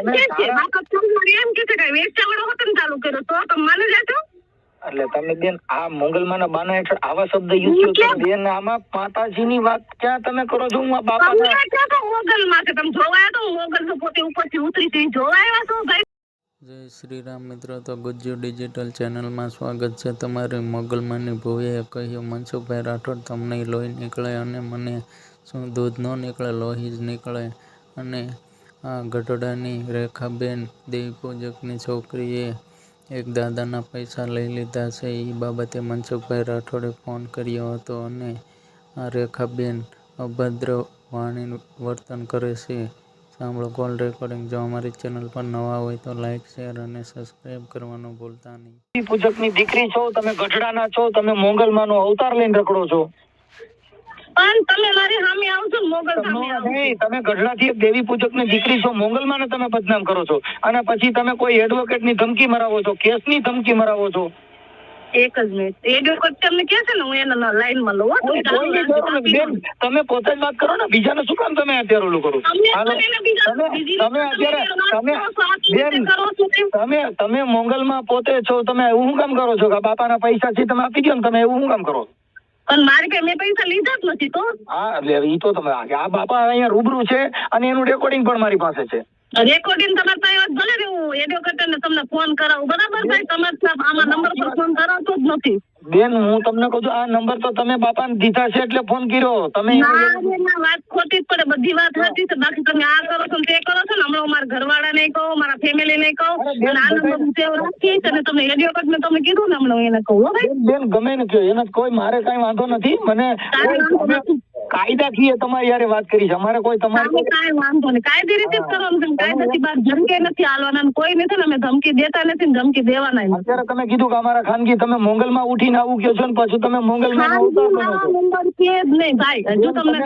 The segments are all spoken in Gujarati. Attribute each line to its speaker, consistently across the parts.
Speaker 1: કે છે બાપા તમને એમ કે છે કે વેચાવડો હોતન ચાલુ કર્યો તો તમે માની જાજો.
Speaker 2: એટલે તમે બેન આ મંગલમાના બાના હેઠળ આવા શબ્દ યુઝ કરો બેન. આમાં માતાજીની વાત ક્યાં તમે કરો છો? હું આ બાપાના
Speaker 1: મોગલમાં છે તમે જોવાયા તો મોગલ તો પોતે ઉપરથી ઉતરી છે જોવાયા તો ભાઈ.
Speaker 3: જય શ્રી રામ મિત્રો, તો ગુજ્જુ ડિજિટલ ચેનલમાં સ્વાગત છે તમારી. મોગલમાની ભૂએ કહ્યું મનસુખભાઈ રાઠોડ તમને લોહી નીકળે અને મને શું દૂધ ન નીકળે, લોહી જ નીકળે. અને આ ગઢડાની રેખાબેન દેવીપૂજકની છોકરીએ એક દાદાના પૈસા લઈ લીધા છે. એ બાબતે મનસુખભાઈ રાઠોડે ફોન કર્યો હતો અને આ રેખાબેન અભદ્ર વાણી વર્તન કરે છે. સાંભળો કોલ રેકોર્ડિંગ. જો અમારી ચેનલ પર નવા હોય તો લાઈક, શેર અને સબસ્ક્રાઇબ કરવાનું ભૂલતા નહીં.
Speaker 2: પૂજકની દીકરી છો તમે, ગઢડાના છો તમે, મોગલમાનો અવતાર લઈને રખડો છો.
Speaker 1: પણ તમે મારી સામે આવજો મોગલ સામે આવજો.
Speaker 2: તમે ગઢડાથી એક દેવી પૂજકની દીકરી છો, મોગલમાને તમે બદનામ કરો છો અને પછી તમે કોઈ એડવોકેટની ધમકી મરાવો છો, કેસની ધમકી મરાવો છો.
Speaker 1: એક જ મિનિટ એડવોકેટ તમને કહે છે ને હું એના લાઈનમાં લઉં.
Speaker 2: બેન તમે પોતે જ વાત કરો ને, બીજાને શું કામ તમે અત્યારે ઓલું કરો? તમે મોગલમાં પોતે છો, તમે એવું શું કામ કરો છો કે બાપાના પૈસા છે તમે આપી દો ને, તમે એવું શું કામ કરો?
Speaker 1: પણ મારી પાસે મેં પૈસા લીધા જ નથી તો.
Speaker 2: હા એટલે ઈ તો તમે આ બાપા અહીંયા રૂબરૂ છે અને એનું રેકોર્ડિંગ પણ મારી પાસે છે.
Speaker 1: રેકોર્ડિંગ તમારે પાસે ભલે ને હું એડવોકેટને તમને ફોન કરાવું બરાબર ભાઈ, તમારે આમાં નંબર પર ફોન કરાવતો જ નથી.
Speaker 2: બેન હું તમને કહું છું આ નંબર તો તમે બાપાને દીધા છે એટલે ફોન કર્યો તમે.
Speaker 1: વાત ખોટી જ પડે, બધી વાત સાચી છે. બાકી તમે આ કરો છો તે કરો છો ને, હમણાં મારા ઘરવાળા નહીં કહો, મારા ફેમિલી નહીં કહો, આ નંબર સેવ રાખી અને તમે એડવોકેટ ને તમે કીધું ને હમણાં એને કહું.
Speaker 2: બેન ગમે ને કહો, એને કોઈ મારે કઈ વાંધો નથી. મને કાયદાકીય તમારી યારે વાત કરી છે, અમારે કોઈ તમારે
Speaker 1: કઈ વાંધો નહીં. કાયદે રીતે જ કરવાનું છે, કાયદાથી બહાર ધમકી નથી હાલવાના, કોઈ નથી ને અમે ધમકી દેતા નથી ને ધમકી દેવાના.
Speaker 2: અત્યારે તમે કીધું કે અમારા ખાનગી તમે મોગલમાં ઉઠીને આવું કહો છો ને પછી તમે મોગલમાં
Speaker 1: નંબર છે જ નહીં ભાઈ. હજુ તમને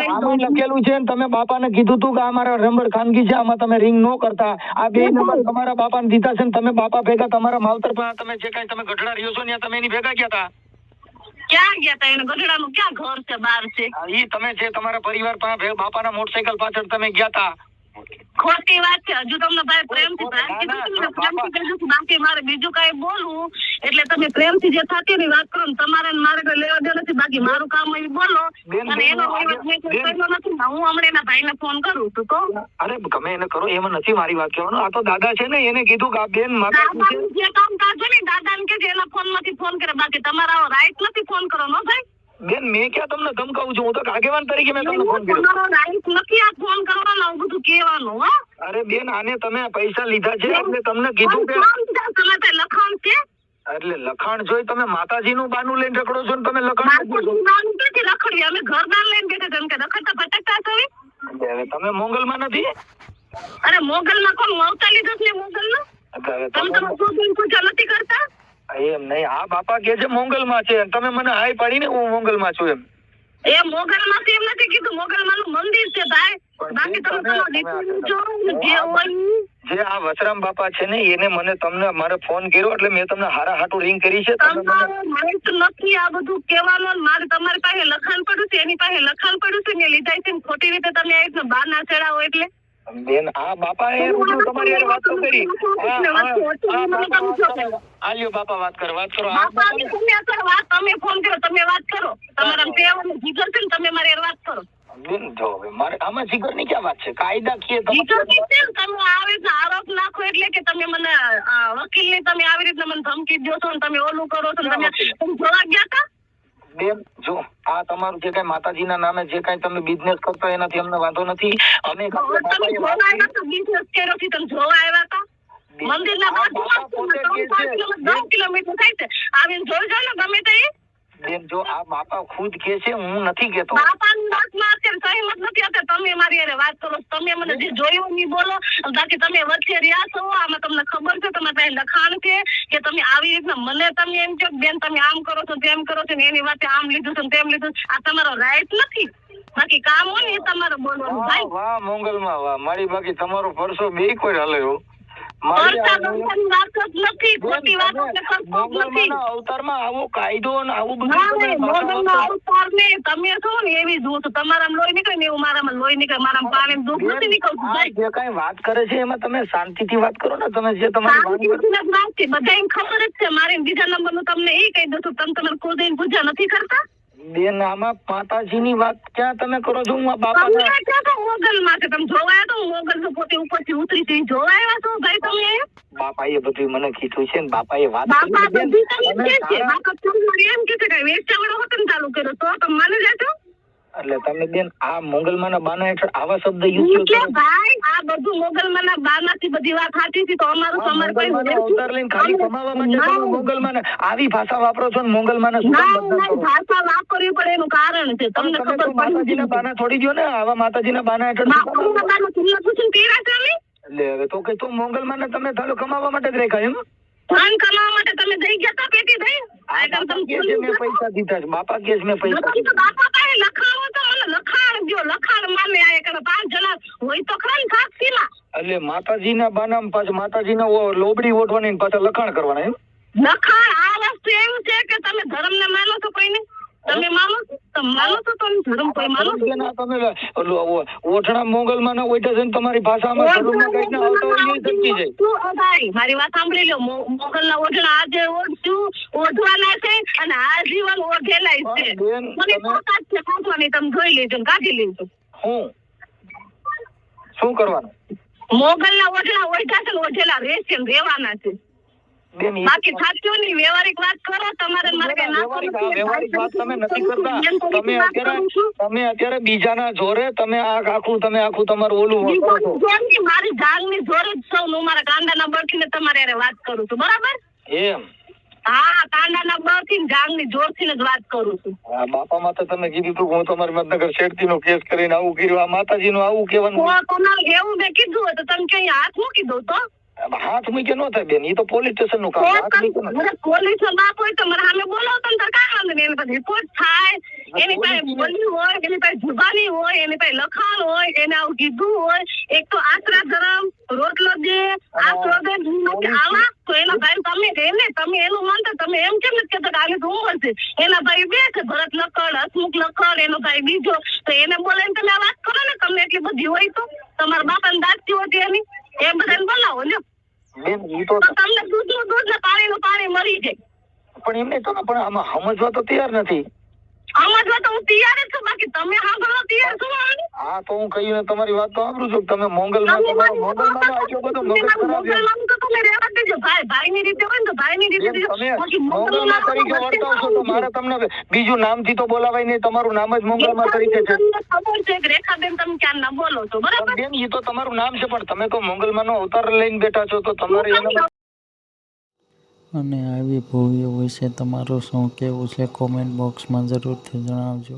Speaker 2: લખેલું છે તમે બાપાને કીધું તું કે અમારા નંબર ખાનગી છે, આમાં તમે રિંગ ન કરતા. આ બે નંબર તમારા બાપાને દીધા છે ને તમે બાપા ભેગા તમારા માવતર પર તમે જે કઈ તમે ગઢડા રહ્યો છો ને તમે એની ભેગા ગયા હતા.
Speaker 1: ક્યાં ગયા હતા? એને ગઢડાનું ક્યાં ઘર છે? બહાર છે.
Speaker 2: ઈ તમે જે તમારા પરિવાર પાસે બાપાના મોટરસાયકલ પાછળ તમે ગયા હતા.
Speaker 1: ખોટી વાત છે. હજુ તમને ભાઈ પ્રેમથી બાકી મારે બીજું કઈ બોલવું એટલે તમે પ્રેમથી જે થતી એની વાત કરો ને, તમારે મારે કઈ લેવા દે નથી. બાકી મારું કામ અહીં બોલો અને એનો નથી. હું હમણાં એના ભાઈને ફોન કરું છું તો.
Speaker 2: અરે ગમે એને કરો, એમાં નથી મારી વાત કહેવાનું. આ તો દાદા છે ને, એને કીધું કે આ બેન
Speaker 1: જે કામ કાજો ને દાદાને કે એના ફોન માંથી ફોન કરે, બાકી તમારા રાઈટ નથી ફોન કરવાનો ભાઈ.
Speaker 2: બેન મેં ક્યાં તમને ધમકાવું છું? હું તો આગેવાન તરીકે મેં તમને ફોન કર્યો.
Speaker 1: તમારો રાઈટ નથી આ ફોન કરવાનો, આવું બધું કહેવાનું. હા
Speaker 2: અરે બેન આને તમે પૈસા લીધા છે એટલે તમને કીધું કે
Speaker 1: તમે લખાણ છે
Speaker 2: એટલે લખાણ જોઈ તમે માતાજીનું બાનું લઈને રખડો છો ને તમે લખાણ
Speaker 1: નથી રખડવી. અમે ઘરદાર લઈને બેઠા જેમ કે રખડતા ભટકતા છો.
Speaker 2: તમે મોગલમાં નથી?
Speaker 1: અરે મોગલમાં કોણ? હું આવતા લીધો છે મોગલમાં. તમે પૂજા નથી કરતા
Speaker 2: એમ નહીં. આ બાપા કે છે મોગલમાં છે, તમે મને હાય પાડીને હું મોગલમાં છું એમ.
Speaker 1: એ મોગલમાં એમ નથી કીધું, મોગલમાં નું મંદિર છે ભાઈ. બાકી તમે
Speaker 2: જે આ વસરામ બાપા છે ને એને મને તમને મારે ફોન કર્યો એટલે મેં તમને હારા હાટું રિંગ કરી છે.
Speaker 1: નથી આ બધું કહેવાનું. મારે તમારી પાસે લખાણ પડ્યું છે, એની પાસે લખાણ પડ્યું છે, મેં લીધા છે. ખોટી રીતે તમે આવી રીતે બહાર ના ચડાવો એટલે.
Speaker 2: બેન આ બાપા એ તમારી યાર વાત તો કરી. આલ્યો બાપા વાત કરો વાત
Speaker 1: તમે ફોન કરો, તમે વાત કરો. તમારા પેવાનું જીગર છે ને, તમે મારી વાત કરો.
Speaker 2: બેન જો મારે આમાં જીગર ની ક્યાં વાત છે? કાયદાકીય
Speaker 1: તમે આવી રીતે આરોપ નાખો એટલે કે તમે મને વકીલ ની તમે આવી રીતે મને ધમકી દો છો ને, તમે ઓલું કરો છો ને, તમે જોવા ગયા હતા.
Speaker 2: બેન જો આ તમારું જે કઈ માતાજીના નામે જે કઈ તમે બિઝનેસ કરતો એનાથી અમને વાંધો નથી. અમે
Speaker 1: બિઝનેસ કર્યો છે, તમે જોવા આવ્યા હતા મંદિરના બાજુમાં 10 કિલોમીટર થાય છે. આવીને જોઈ જાવ ને ગમે તે.
Speaker 2: બેન જો આ બાપા ખુદ કે છે, હું નથી કેતો.
Speaker 1: બાપાની વાતમાં અત્યારે સહમત નથી. અત્યારે તમે મારી હારે વાત કરો, તમે મને જે જોયું નહીં બોલો. બાકી તમે વચ્ચે રહ્યા છો, આમાં તમને ખબર છે, તમારે પાસે લખાણ છે કે તમે આવી રીતના મને તમે એમ કહો બેન તમે આમ કરો છો તેમ કરો છો ને એની વાતે આમ લીધું છે તેમ લીધું. આ તમારો રાઈટ નથી. બાકી કામ હોય ને એ તમારે બોલવાનું ભાઈ.
Speaker 2: વાહ મોગલમાં વાહ મારી. બાકી તમારો પરસો બે કોઈ હાલે હો. મારી
Speaker 1: કરતા કરતાની વાત જ નથી, ખોટી વાતો ને કરતો જ નથી.
Speaker 2: મોગલમાના અવતારમાં આવો કાયદો ને આવું બધું
Speaker 1: ના
Speaker 2: તમે
Speaker 1: નહીં, મોગલનો અવતાર ને તમે છો ને એવી જ હું છું. તમારામાં લોહી નીકળે ને એવું મારામાં લોહી નીકળે. મારામાં પાણીનું દુઃખ નથી નીકળતું.
Speaker 2: આ જે કાંઈ વાત કરે છે એમાં તમે શાંતિથી વાત કરો ને. તમે જે તમારી વાત કરો
Speaker 1: શાંતિથી જ વાત છે. બધાને ખબર જ છે. મારે બીજા નંબરનું તમને એ કહી દઉં છું, તમે તમારે કુળદેવી પૂજા નથી કરતા?
Speaker 2: બેન, આમાં માતાજીની વાત ક્યાં તમે કરો છો? હું આ
Speaker 1: તમને
Speaker 2: બાપાના
Speaker 1: ક્યાં તો મોગલમાં છે. તમે જોવાયા તો મોગલ તો પોતે ઉપરથી ઉતરી છે. જોવાયા છો ભાઈ તમે?
Speaker 2: બાપાએ બધું મને કીધું છે ને બાપાએ વાત
Speaker 1: બાપા
Speaker 2: કરી. બેન,
Speaker 1: બધી તમે
Speaker 2: તમે
Speaker 1: કે છે.
Speaker 2: સારા-
Speaker 1: બાપા તમને એમ કે છે કે વેચાવડો હોતન ચાલુ કર્યો તો તમે માની લેશો?
Speaker 2: એટલે તમે બેન આ મોગલમાના બાના હેઠળ આવા શબ્દ યુઝ
Speaker 1: કે
Speaker 2: કરો.
Speaker 1: ભાઈ આ બધું મોગલમાંના બાનાથી બધી વાત સાચી હતી તો અમારું
Speaker 2: આ
Speaker 1: તમારે કોઈ
Speaker 2: મોગલમાનો અવતાર લઈને ખાલી કમાવા માટે તમે મોગલમાને આવી ભાષા વાપરો છો ને મોગલમાને શું કામ બદનામ કરો?
Speaker 1: ભાષા વાપરવી પડે એનું કારણ છે. તમને
Speaker 2: તમે
Speaker 1: ખબર
Speaker 2: તો માતાજીના બાના છોડી દો ને. આવા માતાજીના બાના હેઠળ શું કામ આવો?
Speaker 1: બાનું તમને પૂછીને કર્યા છે અમે?
Speaker 2: એટલે હવે તો કે તો મોગલમાને તમે ખાલી કમાવા માટે જ રાખ્યા એમ?
Speaker 1: ધન કમાવા માટે તમે દઈ ગયા તા પેટી દઈ?
Speaker 2: આ બાપા કહે છે મેં પૈસા દીધા છે. બાપા કહે છે મેં પૈસા
Speaker 1: તમે તો
Speaker 2: દીધા.
Speaker 1: બાપા પાસે લખાણો તો મને લખાણ દ્યો. લખાણ માને આ કરે 5 જણા હોય તો ખરા ને સાક્ષીમાં.
Speaker 2: એટલે માતાજીના બાનામાં પાછું માતાજીના લોબડી ઓઢવાની ને પાછા લખાણ કરવાના એમ?
Speaker 1: લખાણ આ વસ્તુ એવું છે કે તમે ધર્મને માનો છો કોઈને? તમે માનો છો? તમે માનો છો તો ધર્મ કોઈ માનો છો?
Speaker 2: બેન, આ તમે ઓઠણા મોગલમાના ઓઢ્યા છે ને તમારી ભાષામાં ધર્મમાં કઈ ના આવતો હોય એ સમજી જાય.
Speaker 1: શું ભાઈ મારી વાત સાંભળી લો. મોગલના ઓઢણા આજે ઓઢવાના છે અને આજીવન ઓઢેલા છે.
Speaker 2: બેન,
Speaker 1: મને
Speaker 2: તમે
Speaker 1: પોતા જ છે કાઢવાની. તમે જોઈ લેજો ને કાઢી લેજો.
Speaker 2: શું કરવાનું?
Speaker 1: મોગલના ઓઢણા ઓઢ્યા છે ને ઓઢેલા રહેશે ને રહેવાના છે.
Speaker 2: બેન,
Speaker 1: બાકી સાચું નહીં. વ્યવહારિક વાત કરો તમારે. મારે કઈ ના
Speaker 2: વ્યવહારિક વાત તમે નથી કરતા. તમે અત્યારે બીજાના જોરે તમે આખું તમારું ઓલું કરો છો.
Speaker 1: મારી જાગની જોરે જ સૌ હું મારા કાંડાના બળથી તમારે હારે વાત કરું છું. બરાબર?
Speaker 2: એમ?
Speaker 1: હા, કાંડાના બળથી જાગની જોરથી જ વાત કરું છું.
Speaker 2: આ બાપામાં તો તમે કીધું હતું કે હું તમારી મતનગર શેઠતીનો કેસ કરીને આવું કર્યું. આ માતાજીનું આવું કહેવાનું.
Speaker 1: તમારે એવું મેં કીધું હોય તો તમે ક્યાં હાથ મૂકી દો તો
Speaker 2: હાથ મૂકે ન થાય બેન. એ તો પોલીસ સ્ટેશન નું કામ. હાથ મૂકે ન થાય.
Speaker 1: પોલીસ નો બાપ હોય તો મારે સામે બોલાવો તો કાંઈ વાંધો નહીં. એની પાસે રિપોર્ટ થાય, એની પાસે બોલ્યું હોય, એની પાસે જુબાની હોય, એની પાસે લખાણ હોય, એને આવું કીધું હોય. એક તો આશરા ધરમ રોટલો દે આશરો દે આવા તો એના ભાઈ તમે એનું માનતા તમે એમ કેમ નથી કહેતા કે આની તો ઉંમર છે? એના ભાઈ બે છે, ભરત લખડ, હસમુખ લખડ, એનો ભાઈ બીજો. તો એને બોલાવીને તમે આ વાત કરો ને. તમને એટલી બધી હોય તો તમારા બાપાને દાંતતી હોતી એની એ બધાને બોલાવો લ્યો.
Speaker 2: બેન, ઈ તો
Speaker 1: તમને દૂધનું દૂધ ને પાણીનું પાણી મળી જાય.
Speaker 2: પણ એમને તમે પણ આમાં સમજવા તો તૈયાર નથી.
Speaker 1: સમજવા તો હું તૈયાર જ છું. બાકી તમે સાંભળવા તૈયાર છો?
Speaker 2: હા, તો હું કહ્યું ને તમારી વાત તો સાંભળું છું. તમે મોગલમાં આટલો બધો મગજ ખરાબ છે.
Speaker 1: મોગલમાં તો તમે રહેવા દેજો. ભાઈની રીતે હોય ને તો ભાઈની રીતે દેજો.
Speaker 2: તમે
Speaker 1: બાકી
Speaker 2: મોગલમાં તરીકે વર્તાવ છો તો મારે તમને બીજું નામથી તો બોલાવાય નહીં. તમારું નામ જ મોગલમાં તરીકે છે.
Speaker 1: તમને ખબર છે કે રેખાબેન તમે ક્યાં ના બોલો છો? બરાબર?
Speaker 2: બેન, એ તો તમારું નામ છે પણ તમે તો મોગલમાંનો અવતાર લઈને બેઠા છો તો તમારે એના
Speaker 3: અને આવી ભૂવીઓ વિશે તમારું શું કહેવું છે કોમેન્ટ બોક્સમાં જરૂરથી જણાવજો.